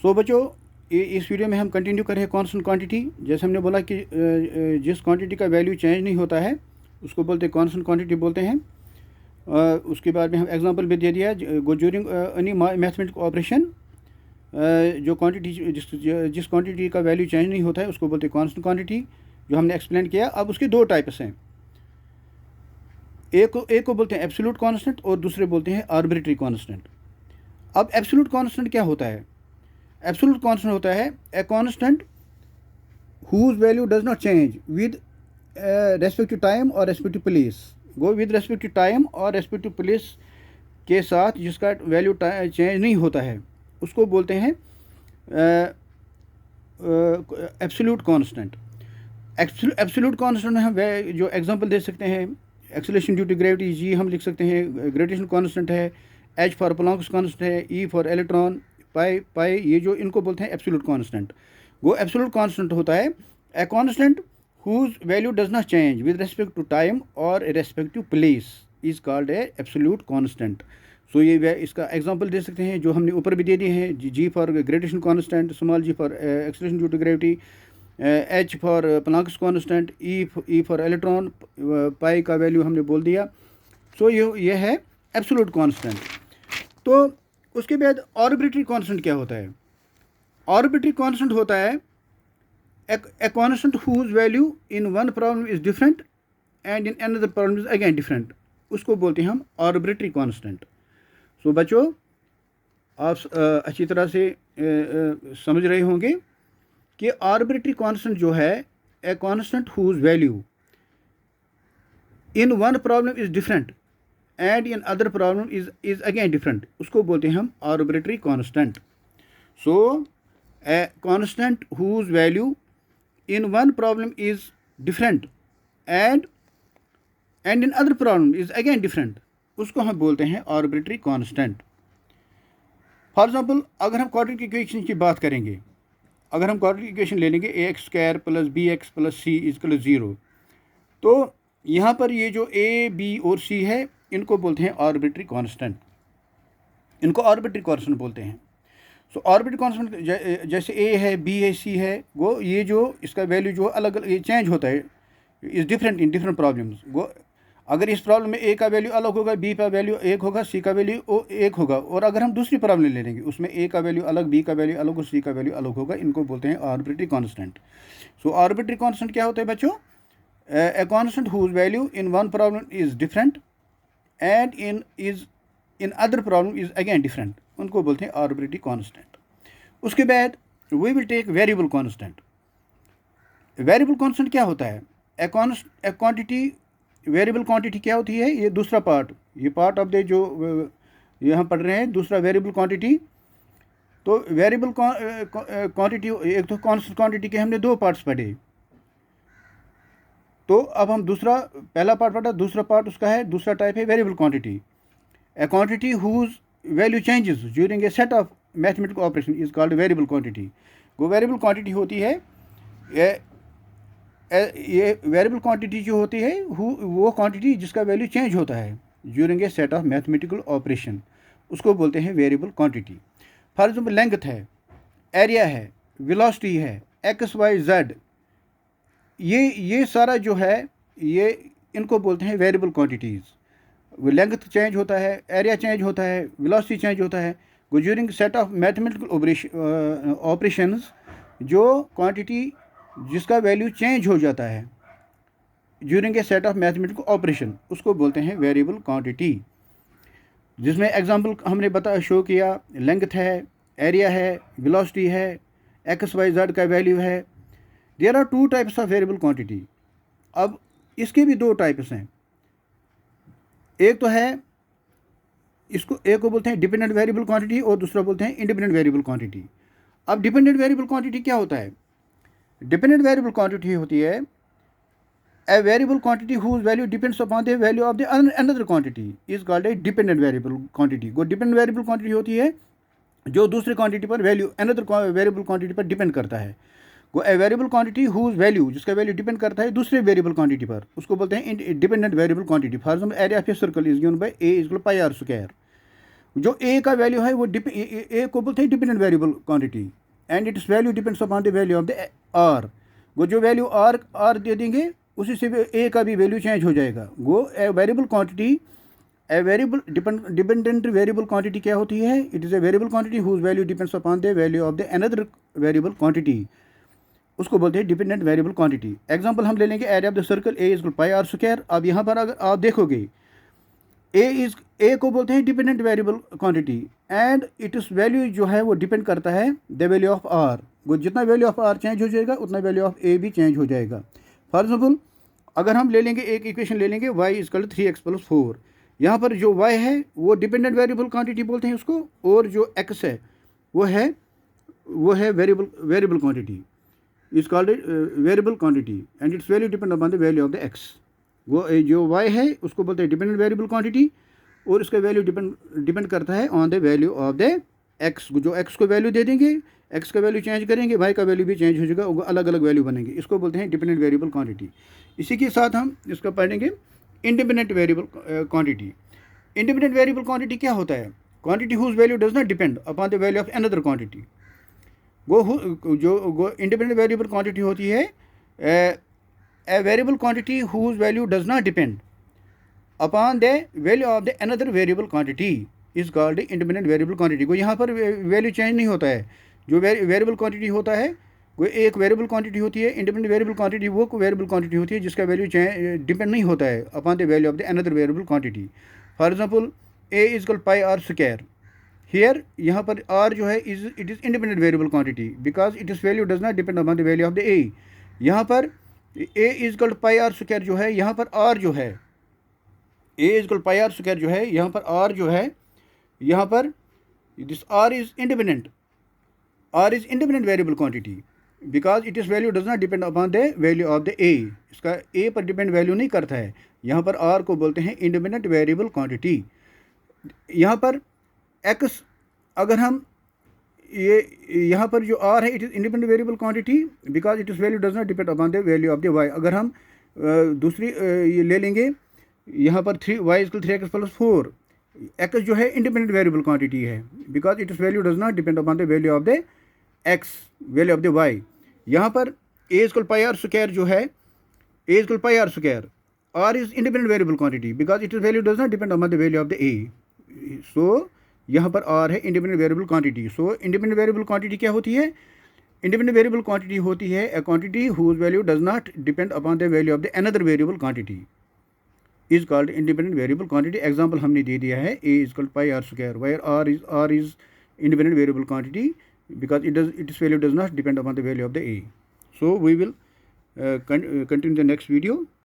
सो बच्चों, इस वीडियो में हम कंटिन्यू कर रहे हैं कांस्टेंट क्वांटिटी। जैसे हमने बोला कि जिस क्वांटिटी का वैल्यू चेंज नहीं होता है उसको बोलते हैं कांस्टेंट क्वांटिटी बोलते हैं। उसके बाद में हम एग्जांपल भी दे दिया, गो ड्यूरिंग एनी मैथमेटिकल ऑपरेशन जो क्वांटिटी जिस क्वांटिटी का वैल्यू चेंज नहीं होता है उसको बोलते हैं कांस्टेंट क्वांटिटी, जो हमने एक्सप्लेन किया। अब उसके दो टाइप्स हैं, एक को बोलते हैं एब्सोल्यूट कांस्टेंट और दूसरे बोलते हैं आर्बिट्रेरी कांस्टेंट। अब एब्सोल्यूट कांस्टेंट क्या होता है? एब्सोल्यूट कांस्टेंट होता है a constant whose value does not change with respect to time और respect to place. Go with respect to time और रेस्पेक्ट टू प्लेस के साथ जिसका वैल्यू चेंज नहीं होता है उसको बोलते हैं एब्सोल्यूट कांस्टेंट। एब्सोल्यूट कांस्टेंट में हम जो एग्जांपल दे सकते हैं, acceleration due to gravity G हम लिख सकते हैं, ग्रेविटेशन कांस्टेंट है, एच फॉर प्लैंक्स कांस्टेंट है, ई फॉर इलेक्ट्रॉन, पाई ये जो इनको बोलते हैं एब्सोल्यूट कांस्टेंट। वो एब्सोल्यूट कांस्टेंट होता है a constant whose value does not change with respect to time और respect to place is called a absolute constant. So ये इसका एग्जांपल दे सकते हैं जो हमने ऊपर भी दे दिए हैं, G for gravitation constant, small g for acceleration due to gravity, H for Planck's constant, E for electron, pi का वैल्यू हमने बोल दिया। सो ये है एब्सोल्यूट कांस्टेंट। तो उसके बाद आर्बिट्रेरी कांस्टेंट क्या होता है? आर्बिट्रेरी कांस्टेंट होता है a constant whose value in one problem is different and in another problem is again different, उसको बोलते हैं हम आर्बिट्रेरी कांस्टेंट। सो बच्चों, आप अच्छी तरह से समझ रहे होंगे कि आर्बिट्रेरी कांस्टेंट जो है a constant whose value in one problem is different and in other problem is again different, उसको बोलते हैं हम arbitrary constant. So a constant whose value in one problem is different and in other problem is again different, उसको हम बोलते हैं arbitrary constant. For example, अगर हम क्वाड्रेटिक इक्वेशन की बात करेंगे, अगर हम क्वाड्रेटिक इक्वेशन ले लेंगे a x square plus b x plus c equal 0, तो यहाँ पर ये जो ए बी और सी है इनको बोलते हैं आर्बिट्रेरी कांस्टेंट, इनको आर्बिट्रेरी कांस्टेंट बोलते हैं। सो आर्बिट्रेरी कांस्टेंट जैसे ए है, बी है, सी है, वो ये जो इसका वैल्यू जो अलग अलग ये चेंज होता है, is different in different problems. वो अगर इस प्रॉब्लम में ए का वैल्यू अलग होगा, बी का वैल्यू एक होगा, सी का वैल्यू एक होगा, और अगर हम दूसरी प्रॉब्लम ले लेंगे उसमें ए का वैल्यू अलग, बी का वैल्यू अलग और सी का वैल्यू अलग होगा, इनको बोलते हैं arbitrary constant. So arbitrary constant क्या होता है बच्चों? A constant whose value in one problem is different and in other problem is again different, उनको बोलते हैं आर्बिट्रेरी कांस्टेंट। उसके बाद we will take variable constant. Variable constant क्या होता है? ए क्वांटिटी, वेरिएबल क्वांटिटी क्या होती है? ये दूसरा पार्ट, ये पार्ट ऑफ द जो ये हम पढ़ रहे हैं, दूसरा वेरिएबल क्वांटिटी। तो वेरिएबल क्वांटिटी, एक तो कांस्टेंट क्वांटिटी के हमने दो पार्ट्स पढ़े, तो अब हम दूसरा, पहला पार्ट पढ़ा, दूसरा पार्ट उसका है, दूसरा टाइप है variable quantity. A quantity whose value changes during a set of mathematical operation is called variable quantity. वो वेरिएबल क्वांटिटी होती है, ये वेरिएबल क्वांटिटी जो होती है वो क्वांटिटी जिसका वैल्यू चेंज होता है during a set of mathematical operation, उसको बोलते हैं variable quantity. For example, length है, एरिया है, वेलोसिटी है, एक्स वाई जेड, ये सारा जो है ये इनको बोलते हैं वेरिएबल क्वांटिटीज़। लेंथ चेंज होता है, एरिया चेंज होता है, वेलोसिटी चेंज होता है, during set of mathematical operations, जो क्वांटिटी जिसका वैल्यू चेंज हो जाता है during a set of mathematical operation, उसको बोलते हैं वेरिएबल क्वांटिटी। जिसमें एग्जांपल हमने शो किया, लेंथ है, एरिया है, वेलोसिटी है, एक्स वाई जेड का वैल्यू है। There are two types of variable quantity. अब इसके भी दो टाइप्स हैं, एक तो है इसको, एक को बोलते हैं डिपेंडेंट वेरिएबल क्वांटिटी और दूसरा बोलते हैं इंडिपेंडेंट वेरिएबल क्वांटिटी। अब डिपेंडेंट वेरिएबल क्वांटिटी क्या होता है? डिपेंडेंट वेरिएबल क्वांटिटी होती है a variable quantity whose value depends upon the value of the another quantity is called a dependent variable quantity. वो डिपेंडेंट वेरिएबल क्वांटिटी होती है जो दूसरी क्वांटिटी पर वैल्यू अनदर वेरिएबल क्वांटिटी पर डिपेंड करता है। वो a variable quantity whose value, जिसका वैल्यू डिपेंड करता है दूसरे वेरिएबल क्वांटिटी पर, उसको बोलते हैं dependent variable quantity. For example, area of a circle is given by A is equal pi are square. जो ए का वैल्यू है वो ए को बोलते हैं dependent variable quantity, and its value depends upon the value of the R. वो जो value are they देंगे उसी से ए का भी वैल्यू चेंज हो जाएगा। वो a variable quantity, a variable dependent variable quantity क्या होती है? It is a variable quantity whose value depends upon the value of the another variable quantity, उसको बोलते हैं डिपेंडेंट वेरिएबल क्वांटिटी। एग्जांपल हम ले लेंगे area of the circle A is pi are square. अब यहाँ पर अगर आप देखोगे ए को बोलते हैं dependent variable quantity, and it इस वैल्यू जो है वो डिपेंड करता है द वैल्यू ऑफ आर। वो जितना वैल्यू ऑफ आर चेंज हो जाएगा उतना वैल्यू ऑफ ए भी चेंज हो जाएगा। फॉर एग्जाम्पल अगर हम ले लेंगे एक इक्वेशन ले लेंगे y इजकल 3x+4, यहाँ पर जो y है वो डिपेंडेंट वेरिएबल क्वांटिटी बोलते हैं उसको, और जो x है वो है variable quantity, is called variable quantity, and its value depend upon the value of the x। वो जो y है उसको बोलते हैं डिपेंडेंट वेरिएबल क्वांटिटी, और इसका वैल्यू डिपेंड करता है on the value of the x। जो x को वैल्यू दे देंगे, x का वैल्यू चेंज करेंगे, y का वैल्यू भी चेंज हो जाएगा, अलग अलग वैल्यू बनेंगे। इसको बोलते हैं डिपेंडेंट वेरिएबल क्वांटिटी। इसी के साथ हम इसका पढ़ेंगे independent variable quantity. Independent variable quantity क्या होता है? Quantity whose value does not depend upon the value of another quantity. वो इंडिपेंडेंट वेरिएबल क्वांटिटी होती है a variable quantity whose value does not depend upon the value of the another variable quantity is called independent variable quantity. को यहाँ पर value change नहीं होता है। जो वेरिएबल क्वांटिटी होता है वो एक वेरिएबल क्वांटिटी होती है। इंडिपेंडेंट वेरिएबल क्वांटिटी वो वेरिएबल क्वांटिटी होती है जिसका वैल्यू डिपेंड नहीं होता है upon the value of the another variable quantity. For example a is equal pi are square. Here यहाँ पर आर जो है it is independent variable quantity because it is value does not depend upon the value of the a. यहाँ पर a is equal pi are square जो है, यहाँ पर आर जो है a is equal pi are square जो है, यहाँ पर आर जो है, यहाँ पर this r is independent variable quantity because it is value does not depend upon the value of the a. इसका ए पर डिपेंड वैल्यू नहीं करता है। यहाँ पर आर को बोलते हैं इंडिपेंडेंट वेरिएबल क्वांटिटी। यहाँ पर एक्स अगर हम यहाँ पर जो आर है it is independent variable quantity because it is value does not depend upon the value of the Y. अगर हम दूसरी ये ले लेंगे यहाँ पर 3y=3x+4, एक्स जो है इंडिपेंडेंट वेरिएबल क्वांटिटी है because it is value does not depend upon the value of the x, value of the y. यहाँ पर a पाई आर स्क्वायर जो है, a pi are square, r is independent variable quantity because it is value does not depend upon the value of the a. So यहाँ पर r है independent variable quantity. So independent variable quantity क्या होती है? Independent variable quantity होती है a quantity whose value does not depend upon the value of the another variable quantity is called independent variable quantity. Example हमने दे दिया है a is called pi are square, where r is independent variable quantity because its value does not depend upon the value of the a. So we will continue the next video.